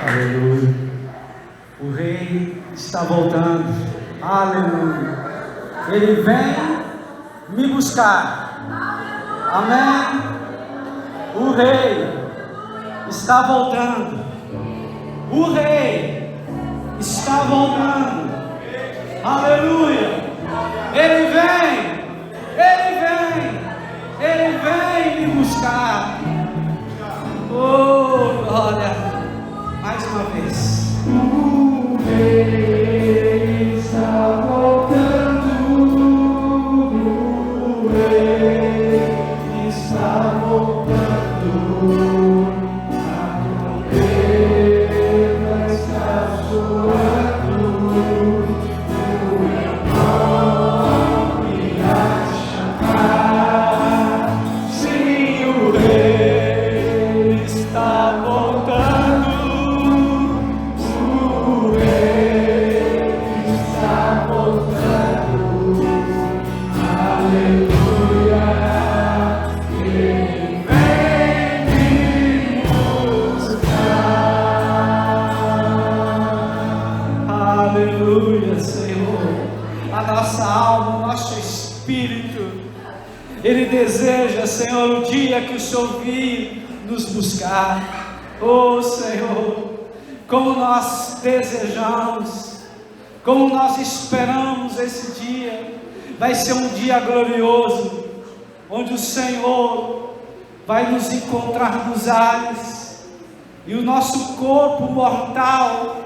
Aleluia. O Rei está voltando. Aleluia. Ele vem me buscar. Amém. O Rei está voltando. O Rei está voltando. Aleluia. Ele vem. Ele vem. Ele vem me buscar. Oh, glória. Mais uma vez. O Rei está voltando. O Rei está voltando. A trombeta está soando. O meu nome a chamar. Sim, o Rei está voltando. Nossa alma, o nosso espírito, ele deseja, Senhor, o dia que o Senhor vir nos buscar. Oh Senhor, como nós desejamos, como nós esperamos esse dia. Vai ser um dia glorioso, onde o Senhor vai nos encontrar nos ares, e o nosso corpo mortal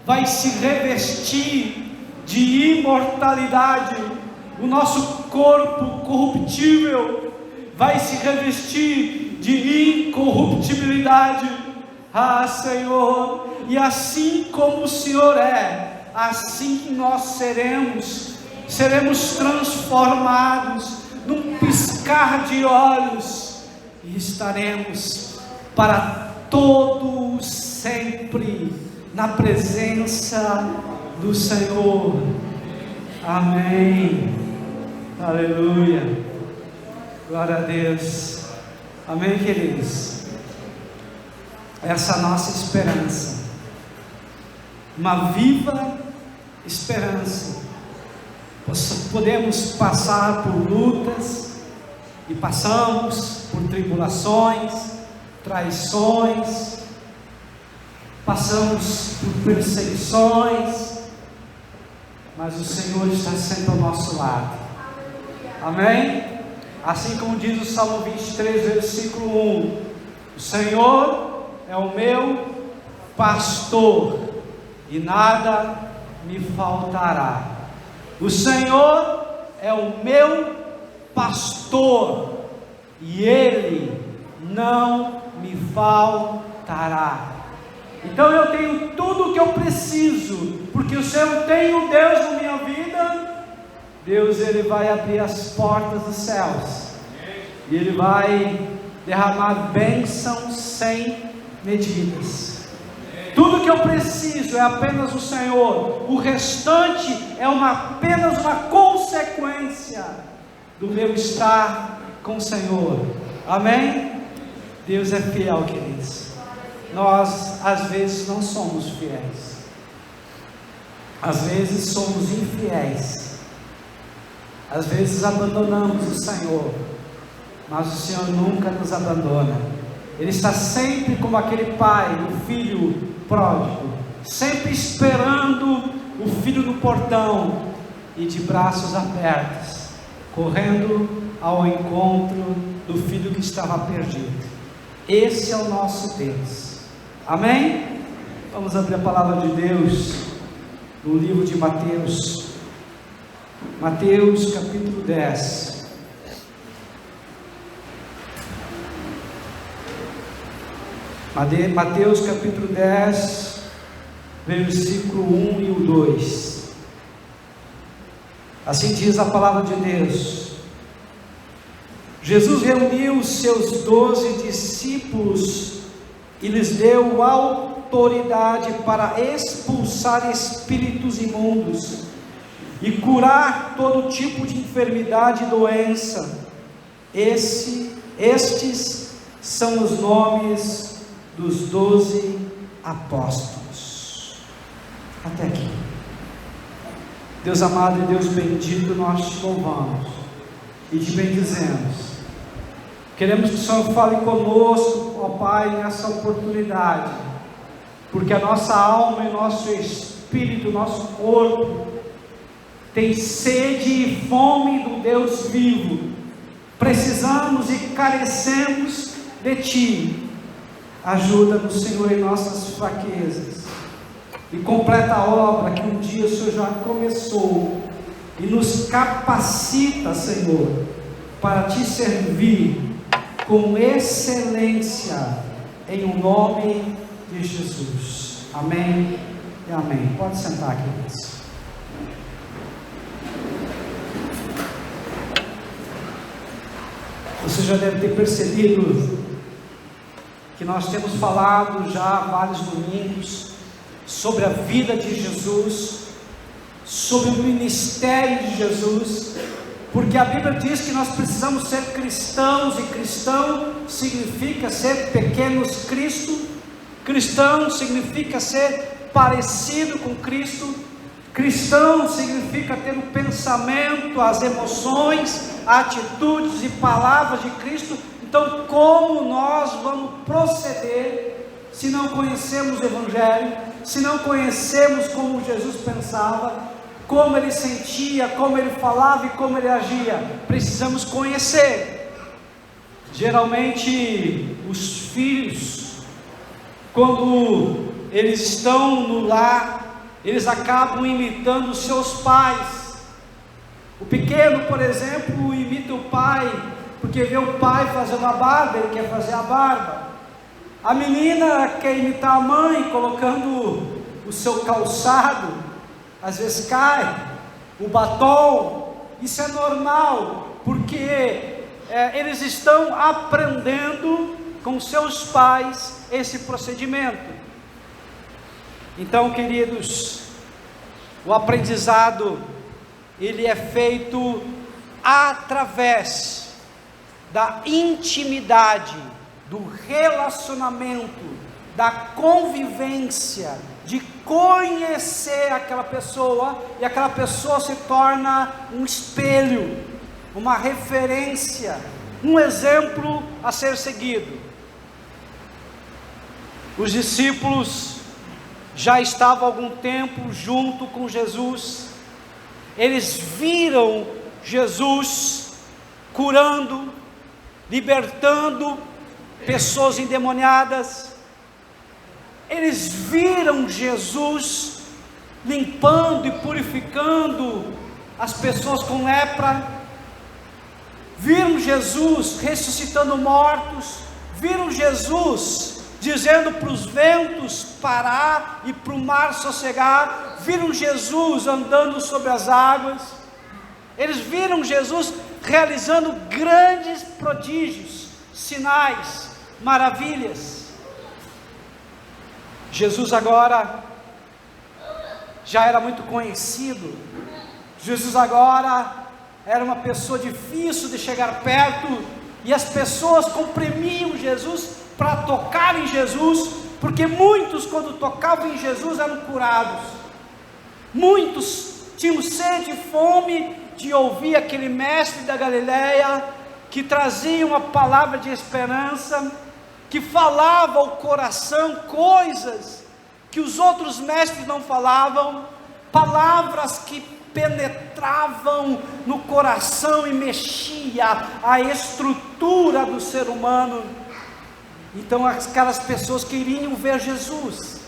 vai se revestir de imortalidade. O nosso corpo corruptível vai se revestir de incorruptibilidade. Ah, Senhor, e assim como o Senhor é, assim nós seremos transformados num piscar de olhos, e estaremos para todo sempre na presença do Senhor. Amém. Aleluia. Glória a Deus. Amém, queridos. Essa é a nossa esperança, uma viva esperança. Podemos passar por lutas, e passamos por tribulações, traições, passamos por perseguições, mas o Senhor está sempre ao nosso lado. Amém? Assim como diz o Salmo 23, versículo 1: o Senhor é o meu pastor, e nada me faltará. O Senhor é o meu pastor, e Ele não me faltará. Então eu tenho tudo o que eu preciso, porque se eu tenho Deus na minha vida, Deus, Ele vai abrir as portas dos céus, e Ele vai derramar bênçãos sem medidas. Tudo que eu preciso é apenas o Senhor, o restante é apenas uma consequência do meu estar com o Senhor. Amém? Deus é fiel, queridos. Nós às vezes não somos fiéis, às vezes somos infiéis, às vezes abandonamos o Senhor, mas o Senhor nunca nos abandona. Ele está sempre como aquele pai, o filho pródigo, sempre esperando o filho no portão, e de braços abertos, correndo ao encontro do filho que estava perdido. Esse é o nosso Deus. Amém? Vamos abrir a palavra de Deus no livro de Mateus. Mateus capítulo 10. Mateus capítulo 10, versículo 1 e o 2. Assim diz a palavra de Deus. Jesus reuniu os seus 12 discípulos e lhes deu autoridade para expulsar espíritos imundos e curar todo tipo de enfermidade e doença. Estes são os nomes dos 12 apóstolos. Até aqui. Deus amado e Deus bendito, nós te louvamos e te bendizemos. Queremos que o Senhor fale conosco, ó Pai, nessa oportunidade, porque a nossa alma e nosso espírito, nosso corpo tem sede e fome do Deus vivo. Precisamos e carecemos de Ti. Ajuda-nos, Senhor, em nossas fraquezas, e completa a obra que um dia o Senhor já começou, e nos capacita, Senhor, para Te servir com excelência, em o nome de Jesus. Amém e amém. Pode sentar, queridos. Você já deve ter percebido que nós temos falado já há vários domingos sobre a vida de Jesus, sobre o ministério de Jesus, porque a Bíblia diz que nós precisamos ser cristãos, e cristão significa ser pequenos Cristo, cristão significa ser parecido com Cristo, cristão significa ter o pensamento, as emoções, atitudes e palavras de Cristo. Então, como nós vamos proceder se não conhecemos o Evangelho, se não conhecemos como Jesus pensava, como ele sentia, como ele falava e como ele agia? Precisamos conhecer. Geralmente os filhos, quando eles estão no lar, eles acabam imitando os seus pais. O pequeno, por exemplo, imita o pai, porque vê o pai fazendo a barba, ele quer fazer a barba. A menina quer imitar a mãe, colocando o seu calçado, às vezes cai, o batom. Isso é normal, porque eles estão aprendendo com seus pais esse procedimento. Então, queridos, o aprendizado, ele é feito através da intimidade, do relacionamento, da convivência, de conhecer aquela pessoa, e aquela pessoa se torna um espelho, uma referência, um exemplo a ser seguido. Os discípulos já estavam há algum tempo junto com Jesus, eles viram Jesus curando, libertando pessoas endemoniadas, eles viram Jesus limpando e purificando as pessoas com lepra, viram Jesus ressuscitando mortos, viram Jesus dizendo para os ventos parar e para o mar sossegar, viram Jesus andando sobre as águas, eles viram Jesus realizando grandes prodígios, sinais, maravilhas. Jesus agora já era muito conhecido, Jesus agora era uma pessoa difícil de chegar perto, e as pessoas comprimiam Jesus para tocar em Jesus, porque muitos, quando tocavam em Jesus, eram curados. Muitos tinham sede e fome de ouvir aquele mestre da Galileia, que trazia uma palavra de esperança, que falava ao coração coisas que os outros mestres não falavam, palavras que penetravam no coração e mexia a estrutura do ser humano. Então aquelas pessoas queriam ver Jesus,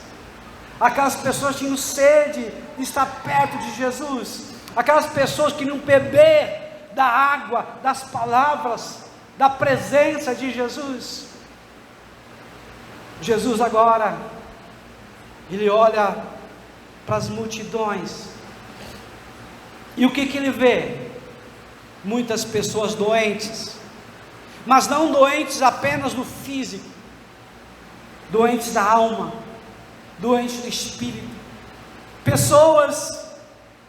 aquelas pessoas tinham sede de estar perto de Jesus, aquelas pessoas queriam beber da água, das palavras, da presença de Jesus. Jesus agora, ele olha para as multidões, e o que ele vê? Muitas pessoas doentes, mas não doentes apenas no físico, doentes da alma, doentes do espírito, pessoas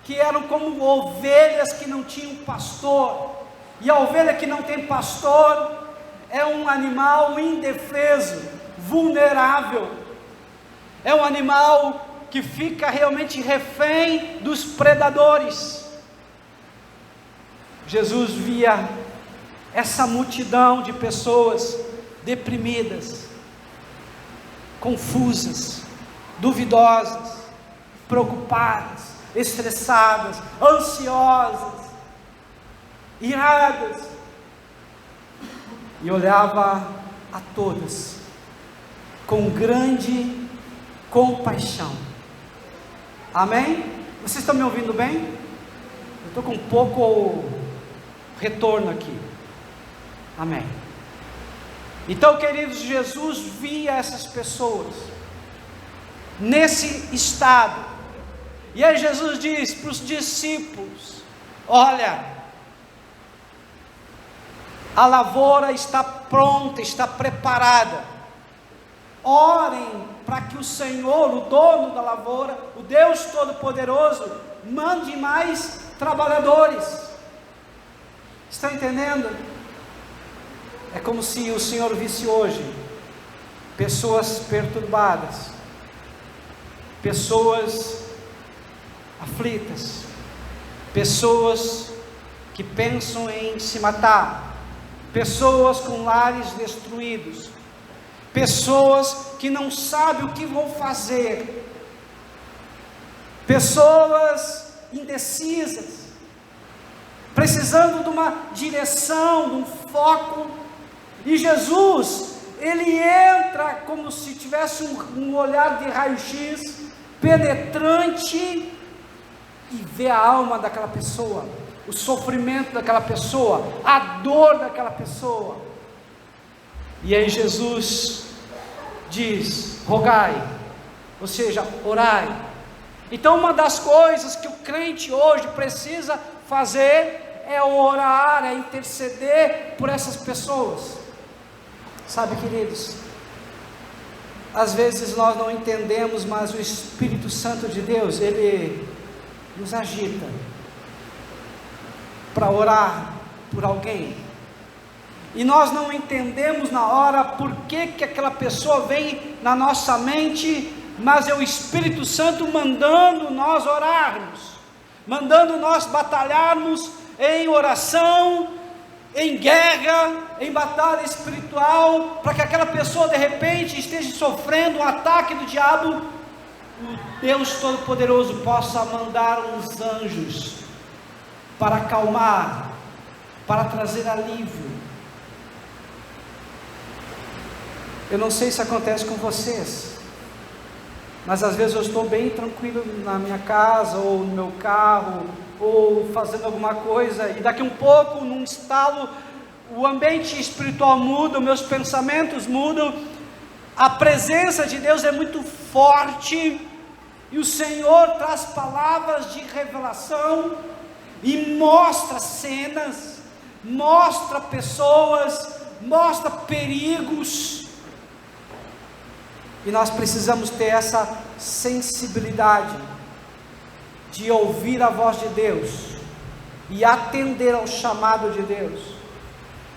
que eram como ovelhas que não tinham pastor, e a ovelha que não tem pastor é um animal indefeso, vulnerável, é um animal que fica realmente refém dos predadores. Jesus via essa multidão de pessoas deprimidas, confusas, duvidosas, preocupadas, estressadas, ansiosas, iradas, e olhava a todas com grande compaixão. Amém? Vocês estão me ouvindo bem? Eu estou com um pouco retorno aqui. Amém. Então, queridos, Jesus via essas pessoas nesse estado, e aí Jesus diz para os discípulos: olha, a lavoura está pronta, está preparada, orem para que o Senhor, o dono da lavoura, o Deus Todo-Poderoso, mande mais trabalhadores. Estão entendendo? É como se o Senhor visse hoje pessoas perturbadas, pessoas aflitas, pessoas que pensam em se matar, pessoas com lares destruídos, pessoas que não sabem o que vão fazer, pessoas indecisas, precisando de uma direção, de um foco. E Jesus, ele entra como se tivesse um olhar de raio-x penetrante e vê a alma daquela pessoa, o sofrimento daquela pessoa, a dor daquela pessoa. E aí Jesus diz: rogai, ou seja, orai. Então, uma das coisas que o crente hoje precisa fazer é orar, é interceder por essas pessoas. Sabe, queridos, às vezes nós não entendemos, mas o Espírito Santo de Deus, ele nos agita para orar por alguém, e nós não entendemos na hora por que aquela pessoa vem na nossa mente, mas é o Espírito Santo mandando nós orarmos, mandando nós batalharmos em oração, em guerra, em batalha espiritual, para que aquela pessoa de repente esteja sofrendo um ataque do diabo, o Deus Todo-Poderoso possa mandar uns anjos para acalmar, para trazer alívio. Eu não sei se acontece com vocês, mas às vezes eu estou bem tranquilo na minha casa, ou no meu carro, ou fazendo alguma coisa, e daqui um pouco, num estalo, o ambiente espiritual muda, meus pensamentos mudam, a presença de Deus é muito forte, e o Senhor traz palavras de revelação, e mostra cenas, mostra pessoas, mostra perigos, e nós precisamos ter essa sensibilidade de ouvir a voz de Deus e atender ao chamado de Deus.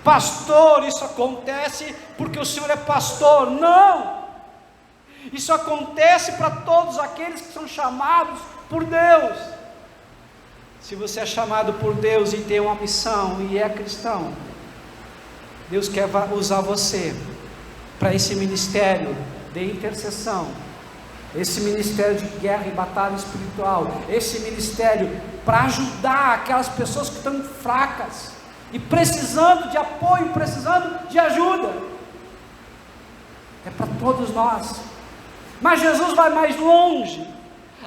Pastor, isso acontece porque o Senhor é pastor. Não! Isso acontece para todos aqueles que são chamados por Deus. Se você é chamado por Deus e tem uma missão e é cristão, Deus quer usar você para esse ministério de intercessão, esse ministério de guerra e batalha espiritual, esse ministério para ajudar aquelas pessoas que estão fracas e precisando de apoio, precisando de ajuda. É para todos nós. Mas Jesus vai mais longe.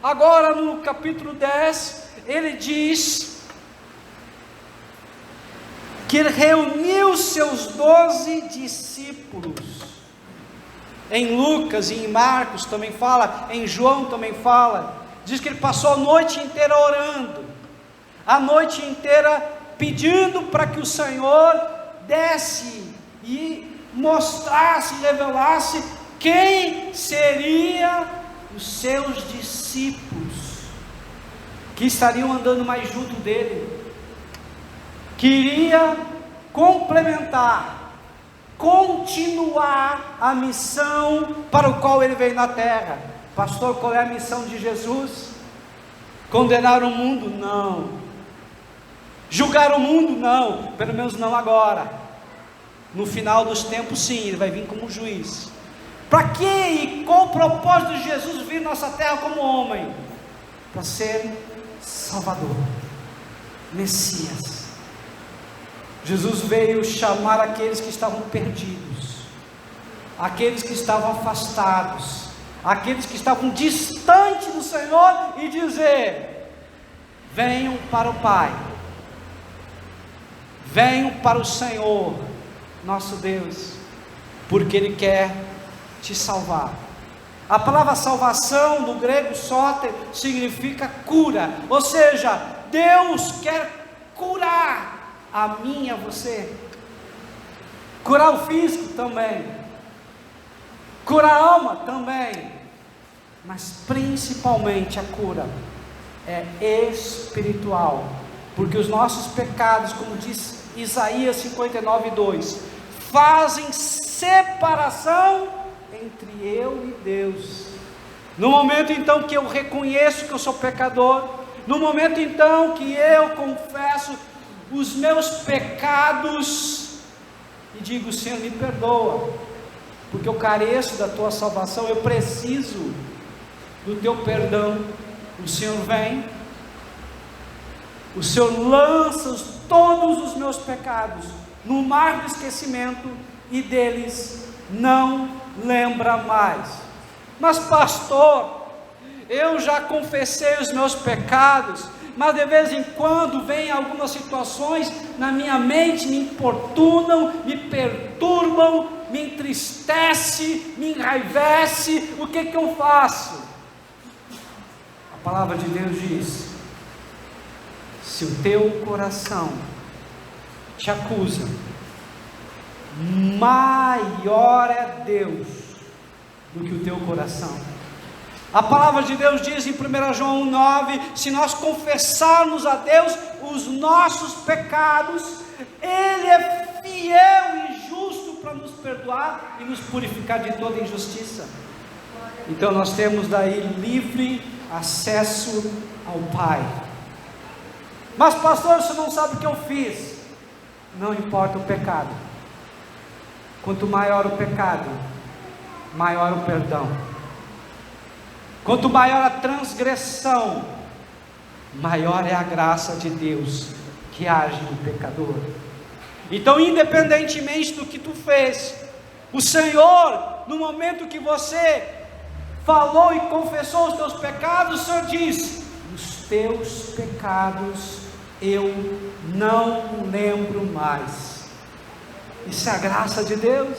Agora no capítulo 10, ele diz que ele reuniu seus 12 discípulos. Em Lucas e em Marcos também fala, em João também fala, diz que ele passou a noite inteira orando, a noite inteira pedindo para que o Senhor desse e mostrasse, revelasse quem seria os seus discípulos, que estariam andando mais junto dele, que iria complementar, continuar a missão para o qual ele veio na terra, Pastor, qual é a missão de Jesus? Condenar o mundo? Não. Julgar o mundo? Não. Pelo menos não agora. No final dos tempos, sim, Ele vai vir como juiz. Para que e qual o propósito de Jesus vir à nossa terra como homem? Para ser Salvador, Messias. Jesus veio chamar aqueles que estavam perdidos, aqueles que estavam afastados, aqueles que estavam distantes do Senhor, e dizer: venham para o Pai, venham para o Senhor nosso Deus, porque Ele quer te salvar. A palavra salvação do grego soter significa cura, ou seja, Deus quer curar a mim e a você, curar o físico também, curar a alma também, mas principalmente a cura é espiritual, porque os nossos pecados, como diz Isaías 59:2, fazem separação entre eu e Deus. No momento então que eu reconheço que eu sou pecador, no momento então que eu confesso os meus pecados e digo: Senhor, me perdoa, porque eu careço da tua salvação, eu preciso do teu perdão. O Senhor vem, o Senhor lança todos os meus pecados no mar do esquecimento e deles não lembra mais. Mas pastor, eu já confessei os meus pecados, mas de vez em quando vem algumas situações na minha mente, me importunam, me perturbam, me entristece, me enraivece. O que eu faço? A palavra de Deus diz: se o teu coração te acusa, maior é Deus do que o teu coração. A palavra de Deus diz em 1 João 1,9: se nós confessarmos a Deus os nossos pecados, Ele é fiel e justo para nos perdoar e nos purificar de toda injustiça. Então nós temos daí livre acesso ao Pai. Mas pastor, você não sabe o que eu fiz. Não importa o pecado. Quanto maior o pecado, maior o perdão. Quanto maior a transgressão, maior é a graça de Deus que age no pecador. Então, independentemente do que tu fez, o Senhor, no momento que você falou e confessou os teus pecados, o Senhor diz: os teus pecados eu não lembro mais. Isso é a graça de Deus.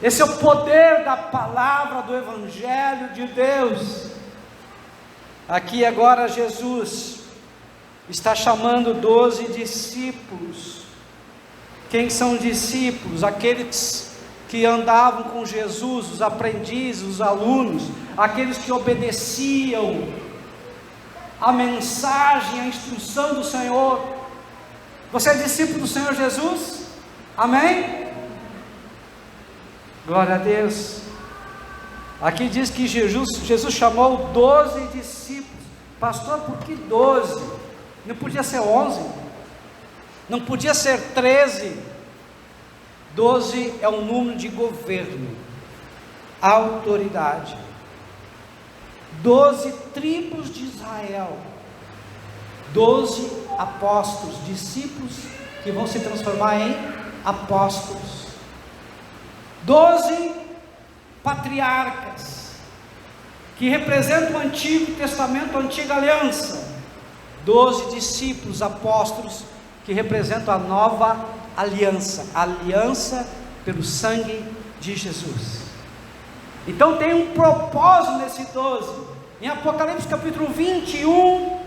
Esse é o poder da palavra do Evangelho de Deus. Aqui agora Jesus está chamando 12 discípulos. Quem são discípulos? Aqueles que andavam com Jesus, os aprendizes, os alunos, aqueles que obedeciam a mensagem, a instrução do Senhor. Você é discípulo do Senhor Jesus? Amém? Glória a Deus. Aqui diz que Jesus chamou 12 discípulos. Pastor, por que 12? Não podia ser 11? Não podia ser 13? 12 é um número de governo, autoridade. 12 tribos de Israel, 12 apóstolos, discípulos que vão se transformar em apóstolos, 12 patriarcas que representam o Antigo Testamento, a Antiga Aliança, 12 discípulos, apóstolos que representam a Nova Aliança, a aliança pelo sangue de Jesus. Então tem um propósito nesse 12. Em Apocalipse capítulo 21,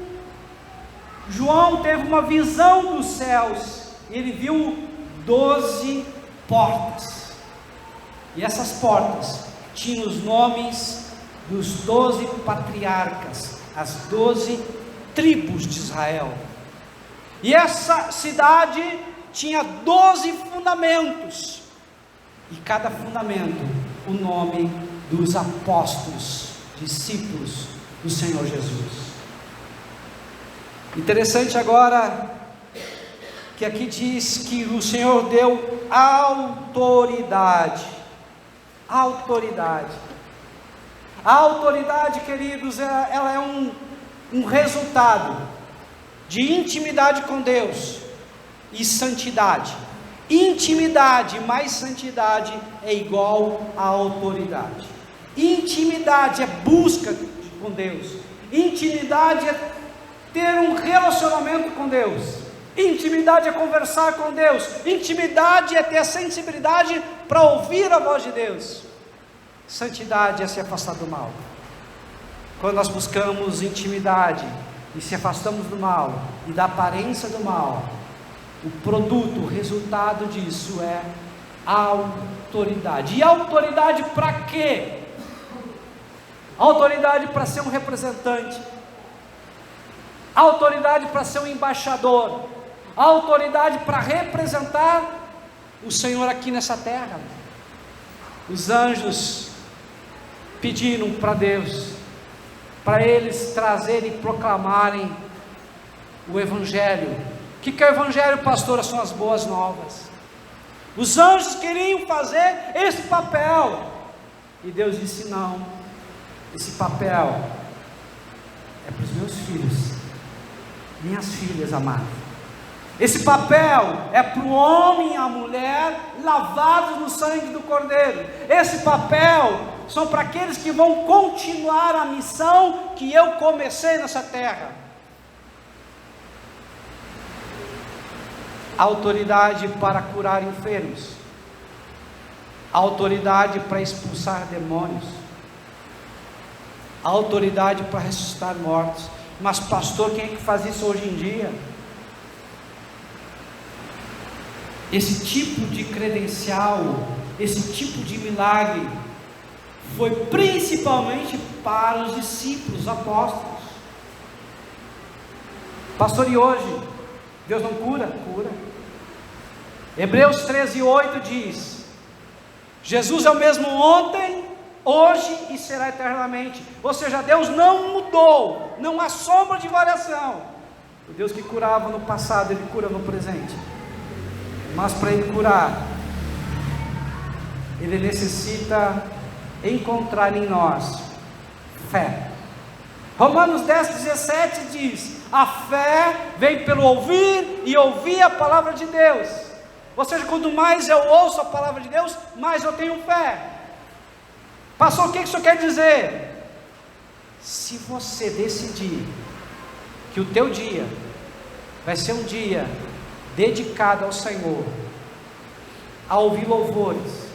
João teve uma visão dos céus, e ele viu 12 portas, e essas portas tinham os nomes dos 12 patriarcas, as 12 tribos de Israel, e essa cidade tinha 12 fundamentos, e cada fundamento, o nome dos apóstolos, discípulos do Senhor Jesus. Interessante agora que aqui diz que o Senhor deu autoridade. Autoridade. A autoridade, queridos, ela é um resultado de intimidade com Deus e santidade. Intimidade mais santidade é igual a autoridade. Intimidade é busca com Deus. Intimidade é ter um relacionamento com Deus. Intimidade é conversar com Deus. Intimidade é ter a sensibilidade para ouvir a voz de Deus. Santidade é se afastar do mal. Quando nós buscamos intimidade e se afastamos do mal e da aparência do mal, o produto, o resultado disso é autoridade. E autoridade para quê? Autoridade para ser um representante, autoridade para ser um embaixador, autoridade para representar o Senhor aqui nessa terra. Os anjos pediram para Deus, para eles trazerem e proclamarem o Evangelho. O que é o Evangelho, pastor? São as boas novas. Os anjos queriam fazer esse papel, e Deus disse: não, esse papel é para os meus filhos, minhas filhas amadas. Esse papel é para o homem e a mulher lavados no sangue do Cordeiro. Esse papel são para aqueles que vão continuar a missão que eu comecei nessa terra. Autoridade para curar enfermos, autoridade para expulsar demônios, autoridade para ressuscitar mortos. Mas pastor, quem é que faz isso hoje em dia? Esse tipo de credencial, esse tipo de milagre foi principalmente para os discípulos, os apóstolos. Pastor, e hoje Deus não cura? Cura. Hebreus 13:8 diz: Jesus é o mesmo ontem, hoje e será eternamente. Ou seja, Deus não mudou, não há sombra de variação. O Deus que curava no passado, Ele cura no presente. Mas para Ele curar, Ele necessita encontrar em nós fé. Romanos 10:17 diz: a fé vem pelo ouvir e ouvir a palavra de Deus. Ou seja, quanto mais eu ouço a palavra de Deus, mais eu tenho fé. Pastor, o que isso quer dizer? Se você decidir que o teu dia vai ser um dia dedicado ao Senhor, a ouvir louvores,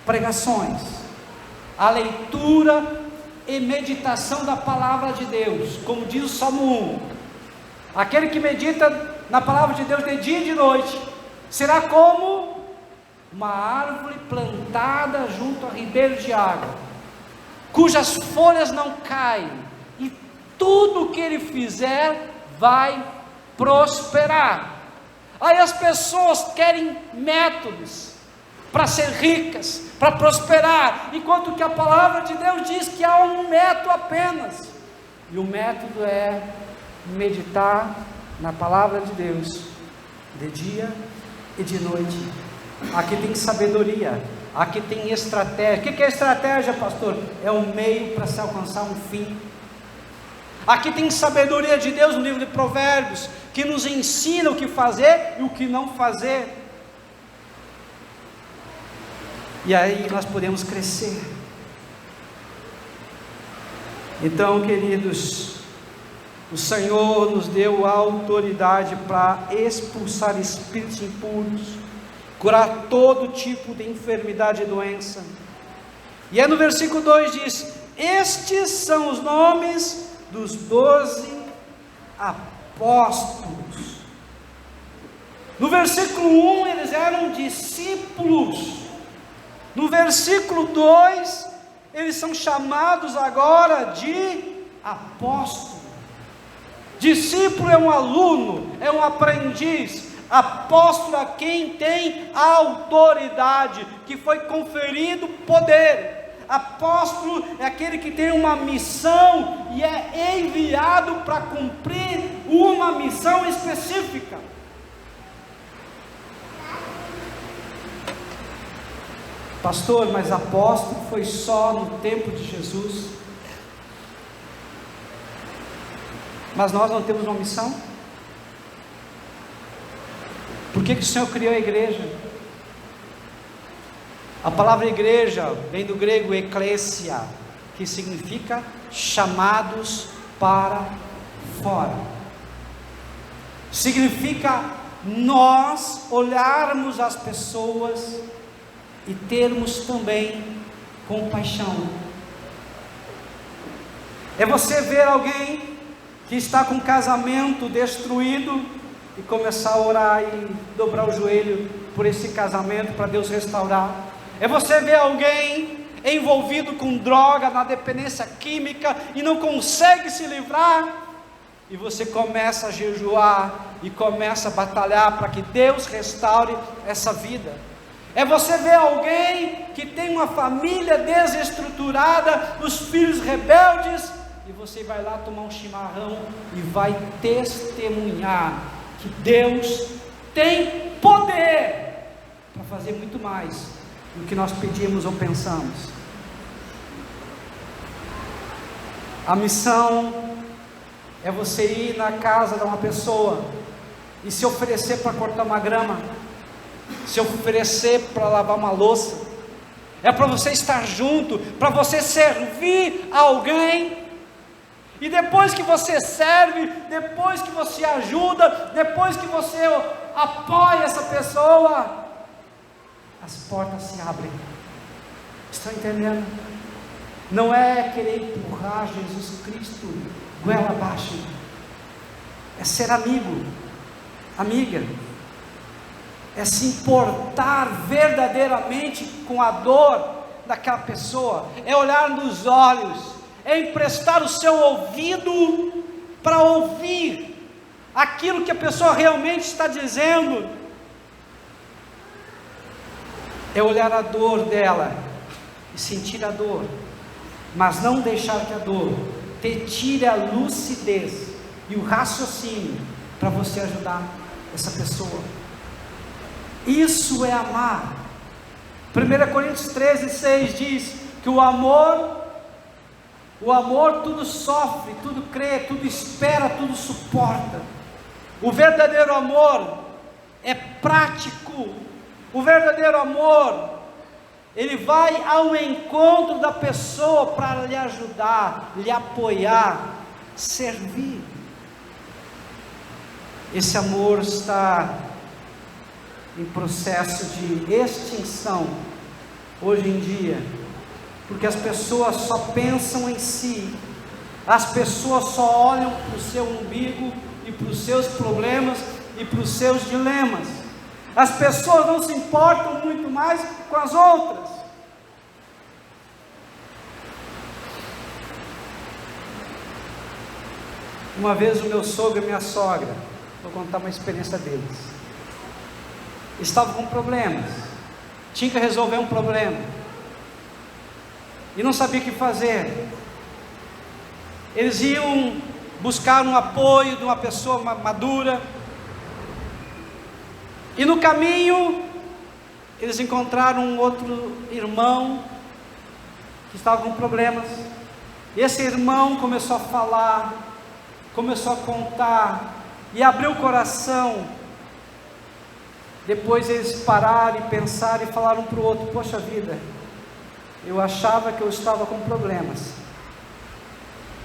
pregações, a leitura e meditação da palavra de Deus, como diz o Salmo 1, aquele que medita na palavra de Deus de dia e de noite, será como uma árvore plantada junto a ribeiros de água, cujas folhas não caem, e tudo o que ele fizer vai prosperar. Aí as pessoas querem métodos para ser ricas, para prosperar, enquanto que a palavra de Deus diz que há um método apenas, e o método é meditar na palavra de Deus de dia e de noite. Aqui tem sabedoria, aqui tem estratégia. O que é estratégia, pastor? É um meio para se alcançar um fim. Aqui tem sabedoria de Deus no livro de Provérbios, que nos ensina o que fazer e o que não fazer. E aí nós podemos crescer. Então, queridos, o Senhor nos deu autoridade para expulsar espíritos impuros, curar todo tipo de enfermidade e doença. E aí no versículo 2 diz: estes são os nomes dos 12 apóstolos. No versículo 1 eles eram discípulos. No versículo 2 eles são chamados agora de apóstolos. Discípulo é um aluno, é um aprendiz. Apóstolo é quem tem autoridade, que foi conferido poder. Apóstolo é aquele que tem uma missão e é enviado para cumprir uma missão específica. Pastor, mas apóstolo foi só no tempo de Jesus? Mas nós não temos uma missão? Por que o Senhor criou a igreja? A palavra igreja vem do grego eklesia, que significa chamados para fora. Significa nós olharmos as pessoas e termos também compaixão. É você ver alguém que está com o casamento destruído e começar a orar e dobrar o joelho por esse casamento para Deus restaurar. É você ver alguém envolvido com droga, na dependência química e não consegue se livrar, e você começa a jejuar e começa a batalhar para que Deus restaure essa vida. É você ver alguém que tem uma família desestruturada, os filhos rebeldes, e você vai lá tomar um chimarrão e vai testemunhar que Deus tem poder para fazer muito mais do que nós pedimos ou pensamos. A missão é você ir na casa de uma pessoa e se oferecer para cortar uma grama, se oferecer para lavar uma louça, é para você estar junto, para você servir alguém. E depois que você serve, depois que você ajuda, depois que você apoia essa pessoa, as portas se abrem. Estão entendendo? Não é querer empurrar Jesus Cristo goela abaixo, é ser amigo, amiga, é se importar verdadeiramente com a dor daquela pessoa, é olhar nos olhos, é emprestar o seu ouvido para ouvir aquilo que a pessoa realmente está dizendo, é olhar a dor dela e sentir a dor, mas não deixar que a dor te tire a lucidez e o raciocínio para você ajudar essa pessoa. Isso é amar. 1 Coríntios 13:6 diz que o amor tudo sofre, tudo crê, tudo espera, tudo suporta. O verdadeiro amor é prático. O verdadeiro amor, ele vai ao encontro da pessoa para lhe ajudar, lhe apoiar, servir. Esse amor está em processo de extinção hoje em dia, porque as pessoas só pensam em si, as pessoas só olham para o seu umbigo e para os seus problemas e para os seus dilemas. As pessoas não se importam muito mais com as outras. Uma vez o meu sogro e minha sogra, vou contar uma experiência deles, estavam com problemas, tinha que resolver um problema, e não sabia o que fazer. Eles iam buscar um apoio de uma pessoa madura, e no caminho eles encontraram um outro irmão que estava com problemas, e esse irmão começou a falar, começou a contar, e abriu o coração. Depois eles pararam e pensaram e falaram um para o outro: poxa vida, eu achava que eu estava com problemas,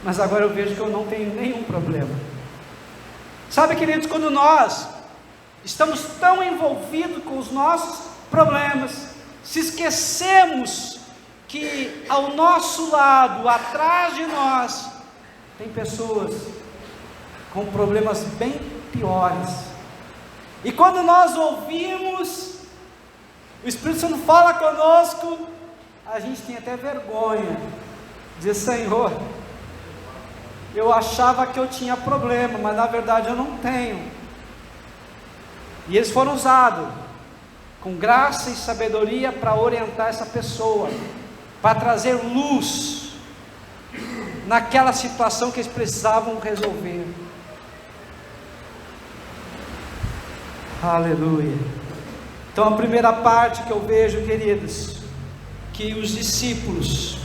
mas agora eu vejo que eu não tenho nenhum problema. Sabe, queridos, quando nós estamos tão envolvidos com os nossos problemas, se esquecemos que ao nosso lado, atrás de nós, tem pessoas com problemas bem piores. E quando nós ouvimos, o Espírito Santo fala conosco, a gente tem até vergonha, dizer: Senhor, eu achava que eu tinha problema, mas na verdade eu não tenho. E eles foram usados com graça e sabedoria para orientar essa pessoa. para trazer luz naquela situação que eles precisavam resolver. Aleluia. Então a primeira parte que eu vejo, queridos, que os discípulos,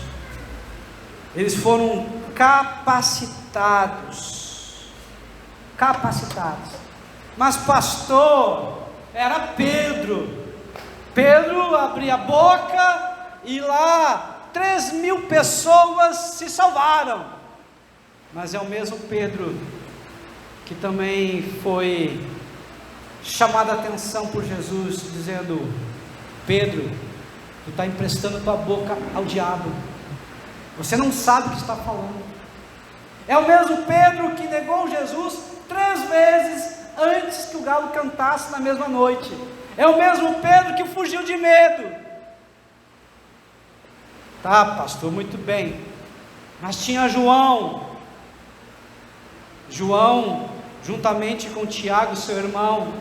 eles foram capacitados. Mas pastor, era Pedro. Pedro abria a boca e lá 3.000 pessoas se salvaram. Mas é o mesmo Pedro que também foi chamado a atenção por Jesus, dizendo: Pedro, tu está emprestando tua boca ao diabo, você não sabe o que está falando. É o mesmo Pedro que negou Jesus 3 vezes antes que o galo cantasse na mesma noite. É o mesmo Pedro que fugiu de medo. Tá, pastor, muito bem, mas tinha João, juntamente com Tiago, seu irmão,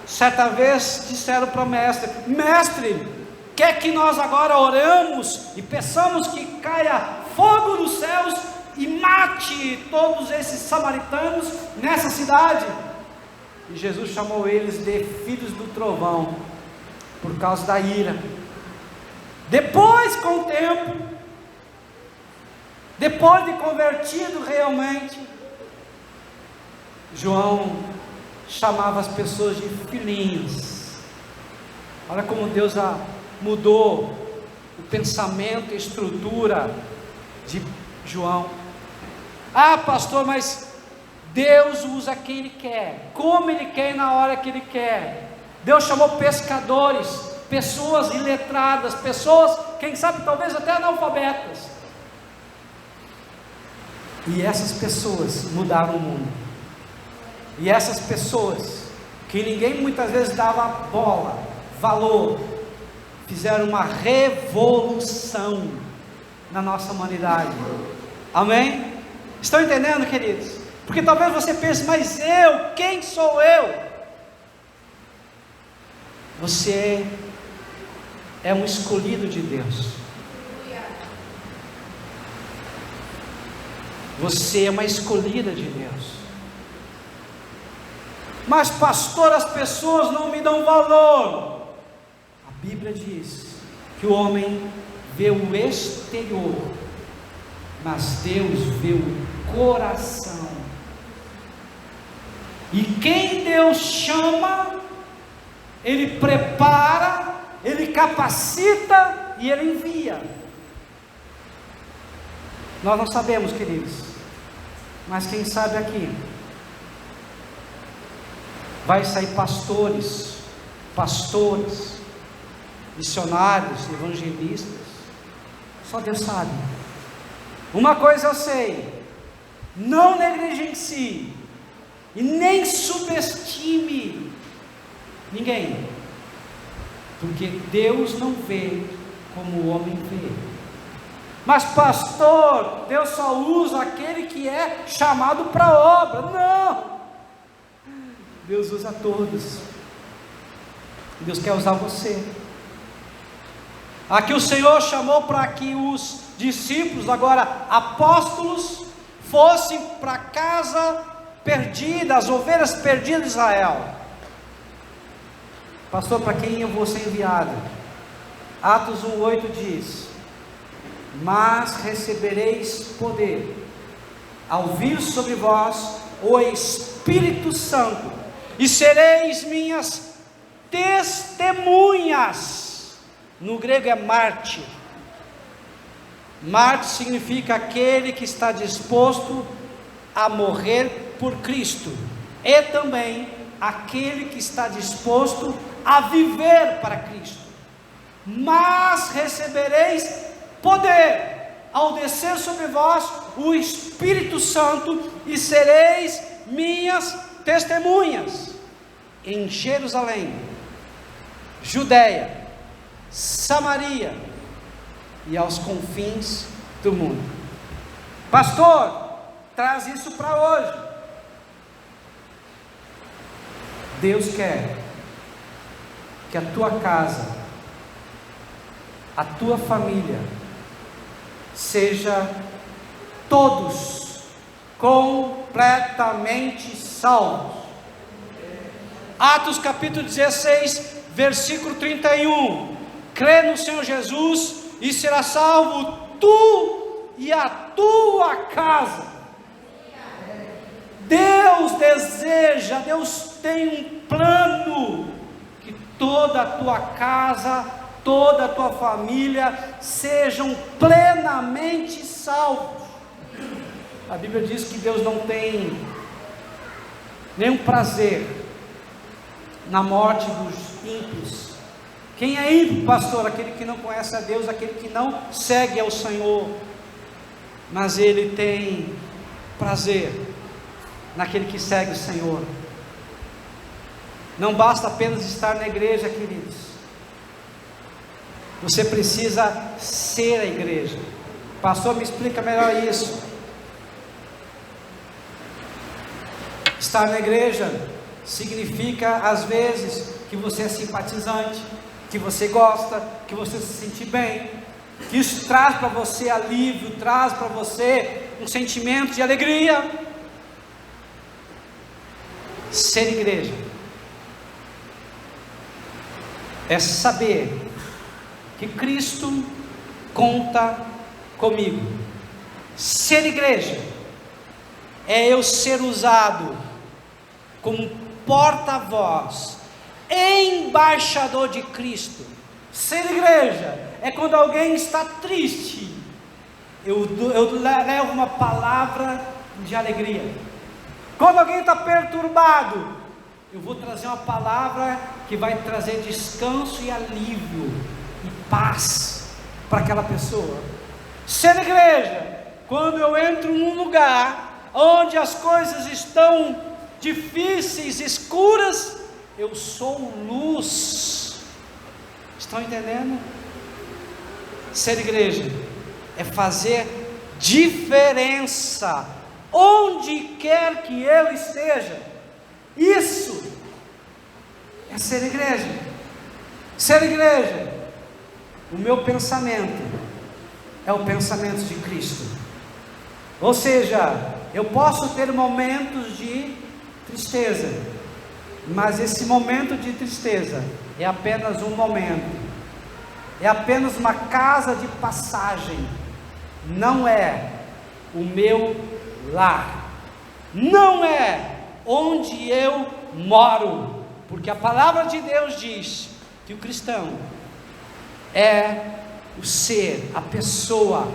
certa vez disseram para o mestre: mestre, quer que nós agora oramos e peçamos que caia fogo dos céus e mate todos esses samaritanos nessa cidade? E Jesus chamou eles de filhos do trovão, por causa da ira. Depois, com o tempo, depois de convertido realmente, João chamava as pessoas de filhinhos. Olha como Deus mudou o pensamento e a estrutura de João. Ah, pastor, mas Deus usa quem Ele quer, como Ele quer e na hora que Ele quer. Deus chamou pescadores, pessoas iletradas, pessoas, quem sabe, talvez até analfabetas. E essas pessoas mudaram o mundo. E essas pessoas, que ninguém muitas vezes dava bola, valor, fizeram uma revolução na nossa humanidade. Amém? Estão entendendo, queridos? Porque talvez você pense: mas eu, quem sou eu? Você é um escolhido de Deus. Você é uma escolhida de Deus. Mas pastor, as pessoas não me dão valor. A Bíblia diz que o homem vê o exterior, mas Deus vê o coração. E quem Deus chama, Ele prepara, Ele capacita e Ele envia. Nós não sabemos, queridos, mas quem sabe aqui vai sair pastores, missionários, evangelistas. Só Deus sabe. Uma coisa eu sei: não negligencie e nem subestime ninguém, porque Deus não vê como o homem vê. Mas pastor, Deus só usa aquele que é chamado para a obra. Não, Deus usa todos. Deus quer usar você. Aqui o Senhor chamou para que os discípulos, agora apóstolos, fossem para a casa perdida, as ovelhas perdidas de Israel. Pastor, para quem eu vou ser enviado? Atos 1:8 diz: mas recebereis poder ao vir sobre vós o Espírito Santo, e sereis minhas testemunhas. No grego é mártir. Mártir significa aquele que está disposto a morrer por Cristo, e também aquele que está disposto a viver para Cristo. Mas recebereis poder ao descer sobre vós o Espírito Santo, e sereis minhas testemunhas em Jerusalém, Judeia, Samaria e aos confins do mundo. Pastor, traz isso para hoje. Deus quer que a tua casa, a tua família, seja todos completamente salvos. Atos capítulo 16, versículo 31. Crê no Senhor Jesus e será salvo tu e a tua casa. Deus deseja, Deus tem um plano que toda a tua casa, toda a tua família sejam plenamente salvos. A Bíblia diz que Deus não tem nenhum prazer na morte dos ímpios. Quem é ímpio, pastor? Aquele que não conhece a Deus, aquele que não segue ao Senhor. Mas Ele tem prazer naquele que segue o Senhor. Não basta apenas estar na igreja, queridos. Você precisa ser a igreja. Pastor, me explica melhor isso. Estar na igreja significa, às vezes, que você é simpatizante, que você gosta, que você se sente bem, que isso traz para você alívio, traz para você um sentimento de alegria. Ser igreja é saber que Cristo conta comigo. Ser igreja é eu ser usado como porta-voz, embaixador de Cristo. Ser igreja é quando alguém está triste, eu levo uma palavra de alegria. Quando alguém está perturbado, eu vou trazer uma palavra que vai trazer descanso e alívio e paz para aquela pessoa. Ser igreja, quando eu entro num lugar onde as coisas estão difíceis, escuras, eu sou luz. Estão entendendo? Ser igreja é fazer diferença onde quer que eu esteja. Isso é ser igreja. Ser igreja, o meu pensamento é o pensamento de Cristo. Ou seja, eu posso ter momentos de tristeza, mas esse momento de tristeza é apenas um momento, é apenas uma casa de passagem, não é o meu lar, não é onde eu moro, porque a palavra de Deus diz que o cristão é o ser, a pessoa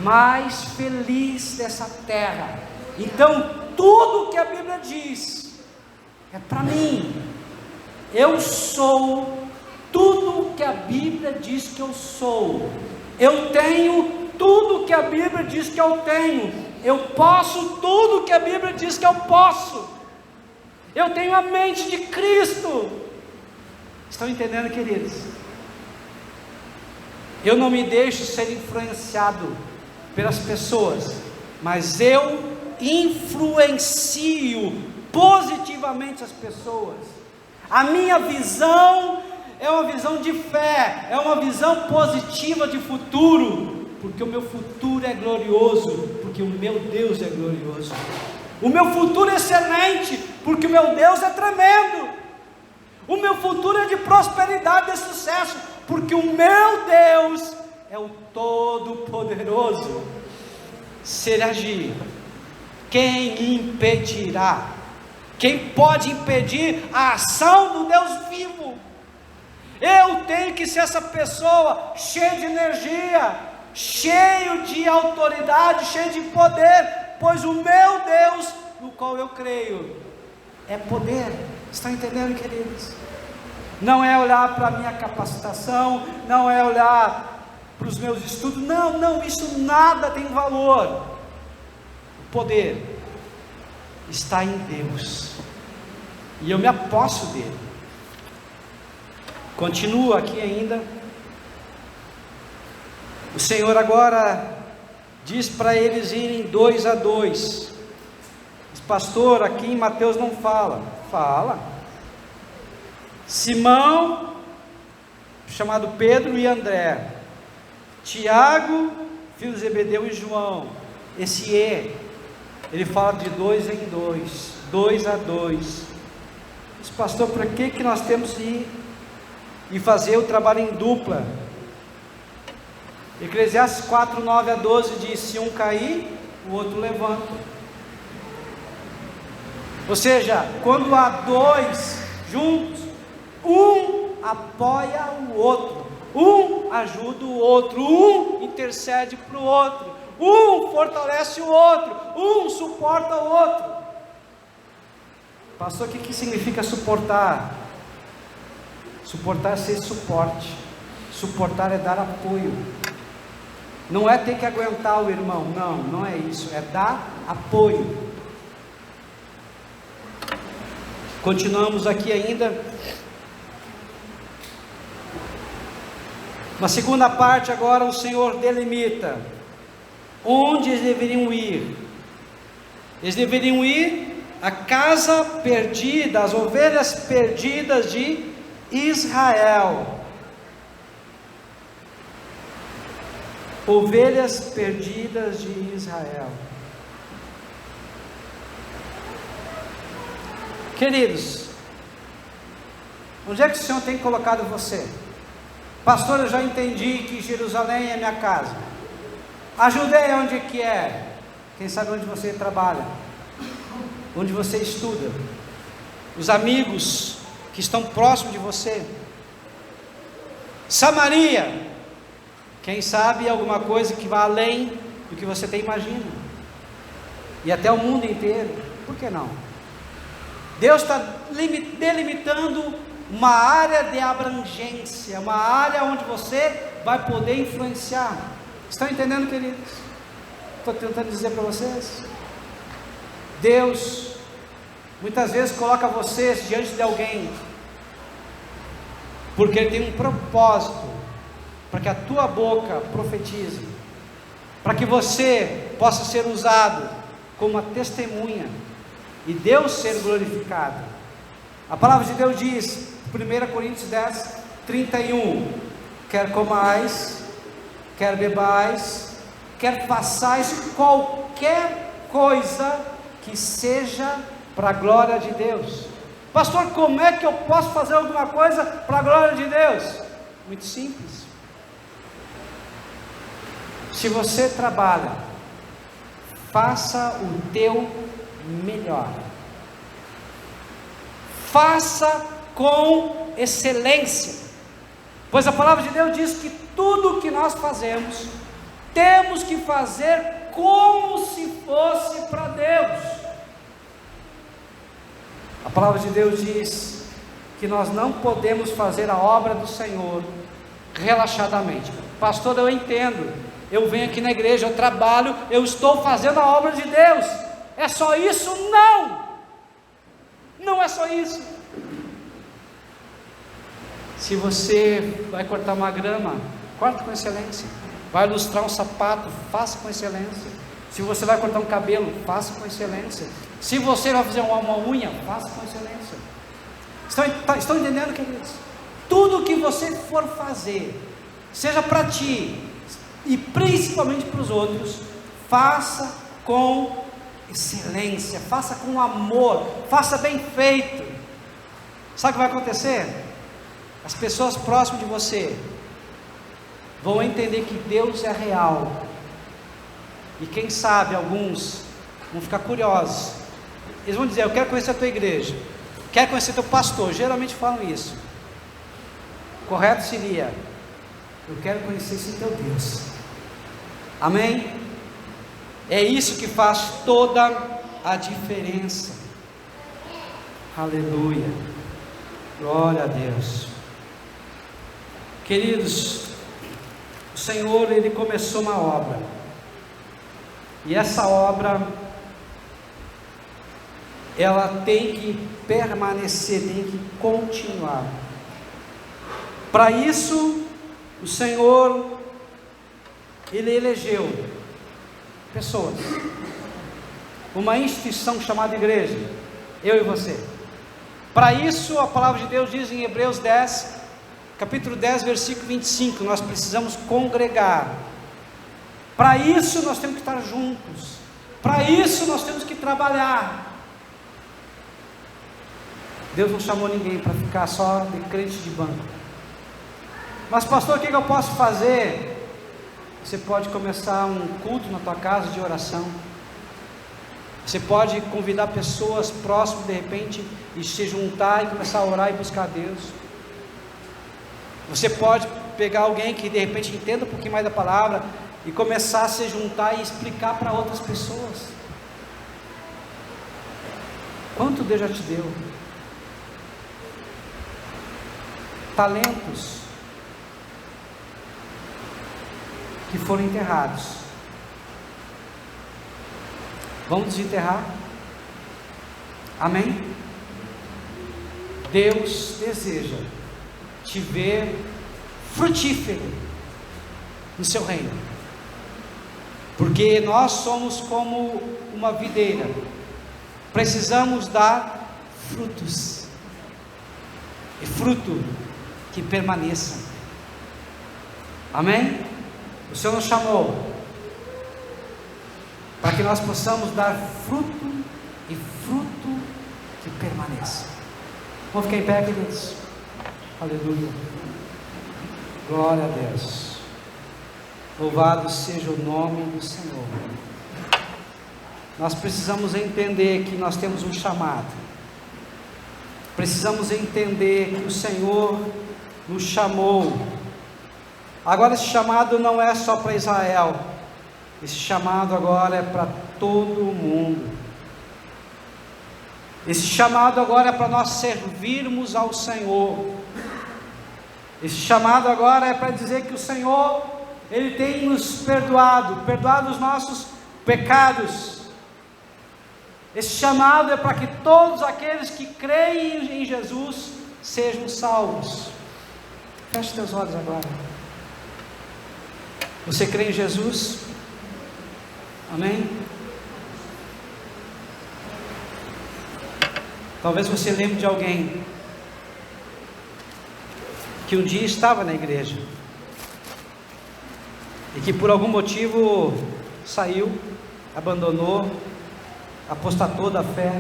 mais feliz dessa terra. Então tudo que a Bíblia diz é para mim. Eu sou tudo que a Bíblia diz que eu sou. Eu tenho tudo que a Bíblia diz que eu tenho. Eu posso tudo que a Bíblia diz que eu posso. Eu tenho a mente de Cristo. Estão entendendo, queridos? Eu não me deixo ser influenciado pelas pessoas, mas eu influencio positivamente as pessoas. A minha visão é uma visão de fé, é uma visão positiva de futuro, porque o meu futuro é glorioso, porque o meu Deus é glorioso. O meu futuro é excelente, porque o meu Deus é tremendo. O meu futuro é de prosperidade e sucesso, porque o meu Deus é o Todo-Poderoso. Se Ele agir, quem impedirá? Quem pode impedir a ação do Deus vivo? Eu tenho que ser essa pessoa cheia de energia, cheio de autoridade, cheio de poder, pois o meu Deus, no qual eu creio, é poder. Estão entendendo, queridos? Não é olhar para a minha capacitação, não é olhar para os meus estudos, não, isso nada tem valor. O poder está em Deus, e eu me aposto dele. Continua aqui ainda. O Senhor agora diz para eles irem 2 a 2. Diz, pastor, aqui em Mateus não fala. Fala. Simão, chamado Pedro, e André, Tiago, filhos de Zebedeu e João. Esse E, ele fala de 2 em 2, 2 a 2. Mas pastor, para que nós temos que ir e fazer o trabalho em dupla? Eclesiastes 4, 9 a 12 diz: se um cair, o outro levanta. Ou seja, quando há dois juntos, um apoia o outro, um ajuda o outro, um intercede para o outro, um fortalece o outro, um suporta o outro. Pastor, o que significa suportar? Suportar é ser suporte, suportar é dar apoio, não é ter que aguentar o irmão, não é isso, é dar apoio. Continuamos aqui ainda, na segunda parte agora o Senhor delimita onde eles deveriam ir. Eles deveriam ir à casa perdida, às ovelhas perdidas de Israel. Ovelhas perdidas de Israel. Queridos, onde é que o Senhor tem colocado você? Pastor, eu já entendi que Jerusalém é minha casa. Ajudei onde que é? Quem sabe onde você trabalha, onde você estuda, os amigos que estão próximos de você. Samaria, quem sabe alguma coisa que vá além do que você tem imagina, e até o mundo inteiro, por que não? Deus está delimitando uma área de abrangência, uma área onde você vai poder influenciar. Estão entendendo, queridos? Estou tentando dizer para vocês. Deus muitas vezes coloca vocês diante de alguém, porque Ele tem um propósito, para que a tua boca profetize, para que você possa ser usado como uma testemunha e Deus ser glorificado. A palavra de Deus diz, 1 Coríntios 10, 31, quer comais, quer bebais, quer façais qualquer coisa que seja para a glória de Deus. Pastor, como é que eu posso fazer alguma coisa para a glória de Deus? Muito simples. Se você trabalha, faça o teu melhor, faça com excelência, pois a palavra de Deus diz que tudo o que nós fazemos, temos que fazer como se fosse para Deus. A palavra de Deus diz que nós não podemos fazer a obra do Senhor relaxadamente. Pastor, eu entendo, eu venho aqui na igreja, eu trabalho, eu estou fazendo a obra de Deus, é só isso? Não é só isso. Se você vai cortar uma grama, corta com excelência. Vai ilustrar um sapato, faça com excelência. Se você vai cortar um cabelo, faça com excelência. Se você vai fazer uma unha, faça com excelência. Estão entendendo, queridos? Tudo que você for fazer, seja para ti e principalmente para os outros, faça com excelência, faça com amor, faça bem feito. Sabe o que vai acontecer? As pessoas próximas de você vão entender que Deus é real, e quem sabe alguns vão ficar curiosos, eles vão dizer: eu quero conhecer a tua igreja, quero conhecer teu pastor. Geralmente falam isso. O correto seria: eu quero conhecer esse teu Deus. Amém? É isso que faz toda a diferença. Aleluia, glória a Deus. Queridos, o Senhor, Ele começou uma obra, e essa obra, ela tem que permanecer, tem que continuar. Para isso, o Senhor, Ele elegeu pessoas, uma instituição chamada igreja, eu e você. Para isso, a palavra de Deus diz em Hebreus 10, capítulo 10, versículo 25, nós precisamos congregar. Para isso nós temos que estar juntos. Para isso nós temos que trabalhar. Deus não chamou ninguém para ficar só de crente de banco. Mas pastor, o que eu posso fazer? Você pode começar um culto na tua casa de oração. Você pode convidar pessoas próximas de repente e se juntar e começar a orar e buscar a Deus. Você pode pegar alguém que de repente entenda um pouquinho mais da palavra e começar a se juntar e explicar para outras pessoas. Quanto Deus já te deu? Talentos que foram enterrados. Vamos desenterrar? Amém? Deus deseja te ver frutífero no seu reino, porque nós somos como uma videira, precisamos dar frutos, e fruto que permaneça. Amém? O Senhor nos chamou para que nós possamos dar fruto, e fruto que permaneça. Vamos ficar em pé, queridos? Aleluia, glória a Deus, louvado seja o nome do Senhor. Nós precisamos entender que nós temos um chamado, precisamos entender que o Senhor nos chamou. Agora esse chamado não é só para Israel, esse chamado agora é para todo mundo. Esse chamado agora é para nós servirmos ao Senhor. Esse chamado agora é para dizer que o Senhor, Ele tem nos perdoado os nossos pecados. Esse chamado é para que todos aqueles que creem em Jesus sejam salvos. Feche teus olhos agora. Você crê em Jesus? Amém? Talvez você lembre de alguém que um dia estava na igreja e que por algum motivo saiu, abandonou, apostatou da fé.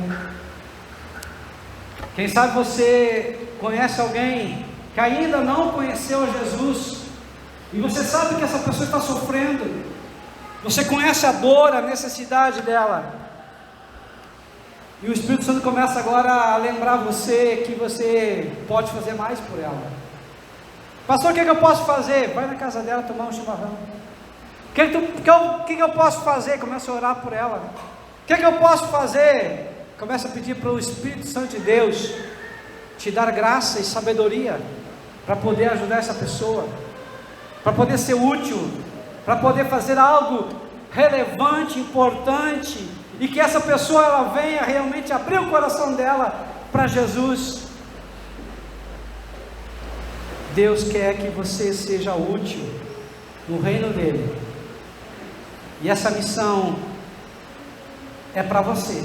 Quem sabe você conhece alguém que ainda não conheceu Jesus e você sabe que essa pessoa está sofrendo. Você conhece a dor, a necessidade dela. E o Espírito Santo começa agora a lembrar você que você pode fazer mais por ela. Pastor, o que eu posso fazer? Vai na casa dela tomar um chimarrão. O que eu posso fazer? Começa a orar por ela. O que eu posso fazer? Começa a pedir para o Espírito Santo de Deus te dar graça e sabedoria para poder ajudar essa pessoa, para poder ser útil, para poder fazer algo relevante, importante, e que essa pessoa ela venha realmente abrir o coração dela para Jesus. Deus quer que você seja útil no reino dele, e essa missão é para você.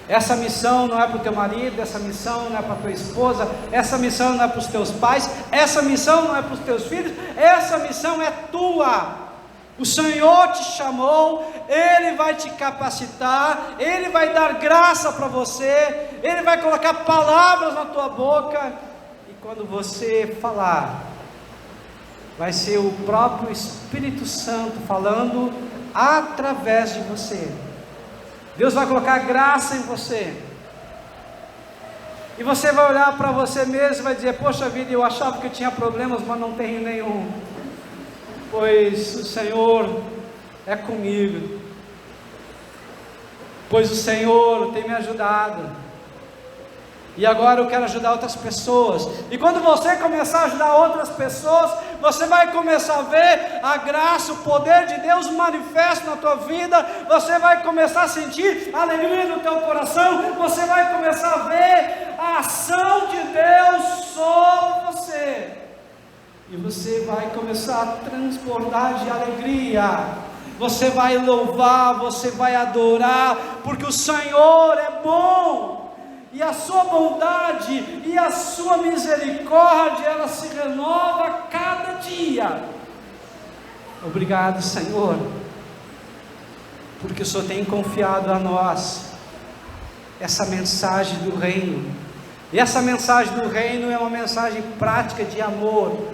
Essa missão não é para o teu marido, essa missão não é para a tua esposa, essa missão não é para os teus pais, essa missão não é para os teus filhos, essa missão é tua. O Senhor te chamou, Ele vai te capacitar, Ele vai dar graça para você, Ele vai colocar palavras na tua boca, e quando você falar, vai ser o próprio Espírito Santo falando através de você. Deus vai colocar graça em você, e você vai olhar para você mesmo e vai dizer: poxa vida, eu achava que eu tinha problemas, mas não tenho nenhum, pois o Senhor é comigo, pois o Senhor tem me ajudado, e agora eu quero ajudar outras pessoas. E quando você começar a ajudar outras pessoas, você vai começar a ver a graça, o poder de Deus manifesto na tua vida, você vai começar a sentir alegria no teu coração, você vai começar a ver a ação de Deus sobre você, e você vai começar a transbordar de alegria, você vai louvar, você vai adorar, porque o Senhor é bom, e a sua bondade e a sua misericórdia, ela se renova cada dia. Obrigado, Senhor, porque o Senhor tem confiado a nós essa mensagem do reino. E essa mensagem do reino é uma mensagem prática de amor,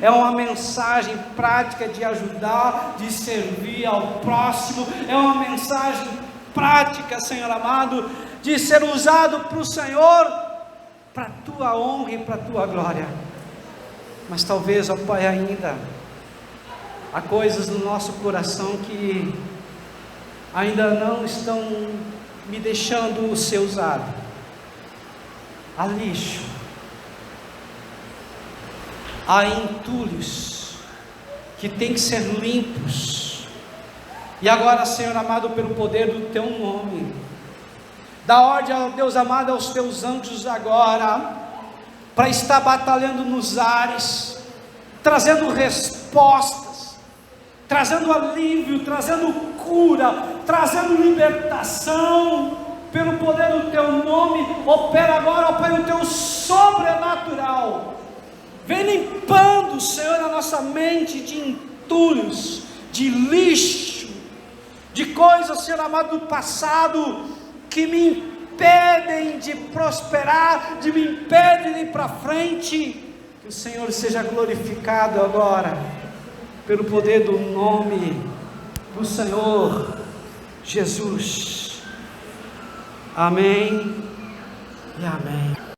é uma mensagem prática de ajudar, de servir ao próximo, é uma mensagem prática, Senhor amado, de ser usado para o Senhor, para a tua honra e para a tua glória. Mas talvez, ó Pai, ainda há coisas no nosso coração que ainda não estão me deixando ser usado. Há lixo, há entulhos que tem que ser limpos. E agora, Senhor amado, pelo poder do teu nome, dá ordem, ó Deus amado, aos teus anjos agora, para estar batalhando nos ares, trazendo respostas, trazendo alívio, trazendo cura, trazendo libertação. Pelo poder do teu nome, opera agora, ó Pai, o teu sobrenatural. Vem limpando, Senhor, a nossa mente de entulhos, de lixo, de coisas, Senhor amado, do passado, que me impedem de prosperar, de me impedem de ir para frente. Que o Senhor seja glorificado agora, pelo poder do nome do Senhor Jesus. Amém e amém.